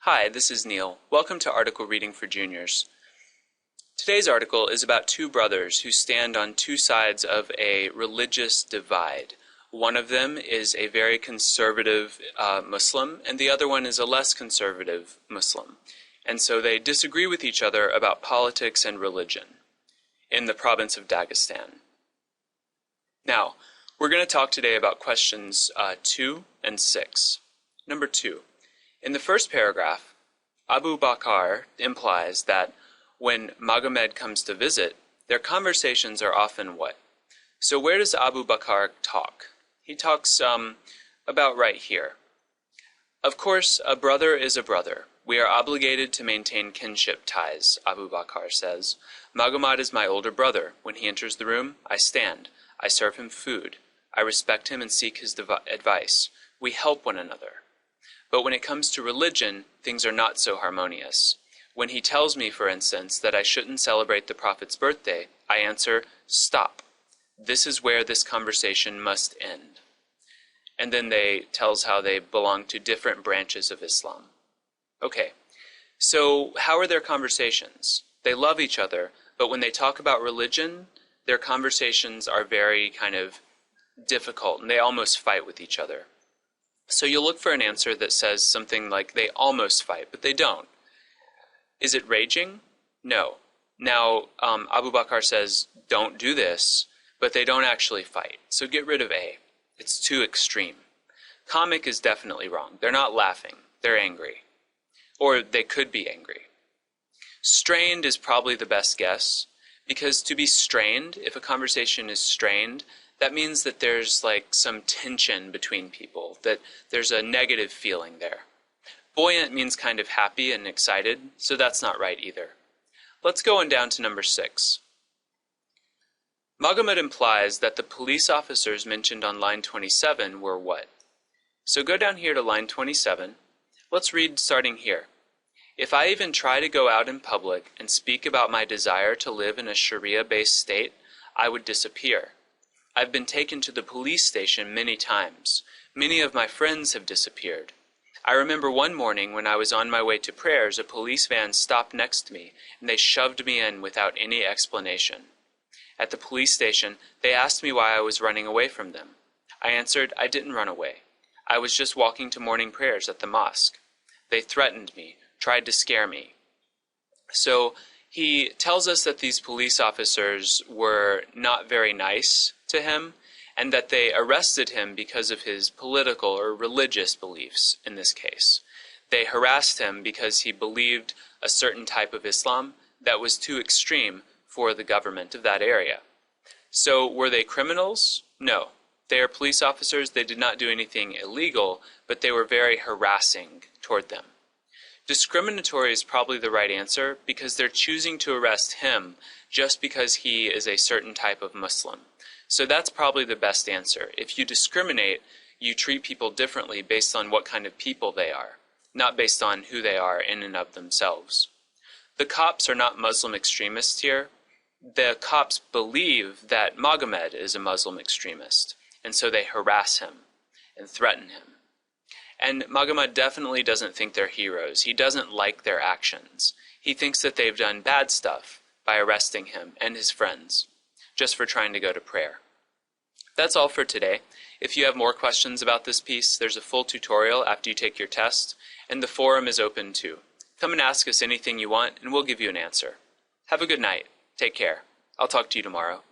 Hi, this is Neil. Welcome to Article Reading for Juniors. Today's article is about two brothers who stand on two sides of a religious divide. One of them is a very conservative Muslim, and the other one is a less conservative Muslim. And so they disagree with each other about politics and religion in the province of Dagestan. Now, we're going to talk today about questions 2 and 6. Number 2. In the first paragraph, Abu Bakr implies that when Magomed comes to visit, their conversations are often what? So where does Abu Bakr talk? He talks about right here. Of course, a brother is a brother. We are obligated to maintain kinship ties, Abu Bakr says. Magomed is my older brother. When he enters the room, I stand. I serve him food. I respect him and seek his advice. We help one another. But when it comes to religion, things are not so harmonious. When he tells me, for instance, that I shouldn't celebrate the Prophet's birthday, I answer, stop. This is where this conversation must end. And then they tells how they belong to different branches of Islam. Okay, so how are their conversations? They love each other, but when they talk about religion, their conversations are very kind of difficult, and they almost fight with each other. So you'll look for an answer that says something like they almost fight, but they don't. Is it raging? No. Now, Abu Bakr says, don't do this, but they don't actually fight. So get rid of A. It's too extreme. Comic is definitely wrong. They're not laughing. They're angry. Or they could be angry. Strained is probably the best guess, because to be strained, if a conversation is strained, that means that there's like some tension between people, that there's a negative feeling there. Buoyant means kind of happy and excited, so that's not right either. Let's go on down to number 6. Magomed implies that the police officers mentioned on line 27 were what? So go down here to line 27. Let's read starting here. If I even try to go out in public and speak about my desire to live in a Sharia-based state, I would disappear. I've been taken to the police station many times. Many of my friends have disappeared. I remember one morning when I was on my way to prayers, a police van stopped next to me, and they shoved me in without any explanation. At the police station, they asked me why I was running away from them. I answered, I didn't run away. I was just walking to morning prayers at the mosque. They threatened me, tried to scare me. So he tells us that these police officers were not very nice to him, and that they arrested him because of his political or religious beliefs in this case. They harassed him because he believed a certain type of Islam that was too extreme for the government of that area. So were they criminals? No. They are police officers. They did not do anything illegal, but they were very harassing toward them. Discriminatory is probably the right answer because they're choosing to arrest him just because he is a certain type of Muslim. So that's probably the best answer. If you discriminate, you treat people differently based on what kind of people they are, not based on who they are in and of themselves. The cops are not Muslim extremists here. The cops believe that Magomed is a Muslim extremist, and so they harass him and threaten him. And Magomed definitely doesn't think they're heroes. He doesn't like their actions. He thinks that they've done bad stuff by arresting him and his friends, just for trying to go to prayer. That's all for today. If you have more questions about this piece, there's a full tutorial after you take your test, and the forum is open too. Come and ask us anything you want, and we'll give you an answer. Have a good night. Take care. I'll talk to you tomorrow.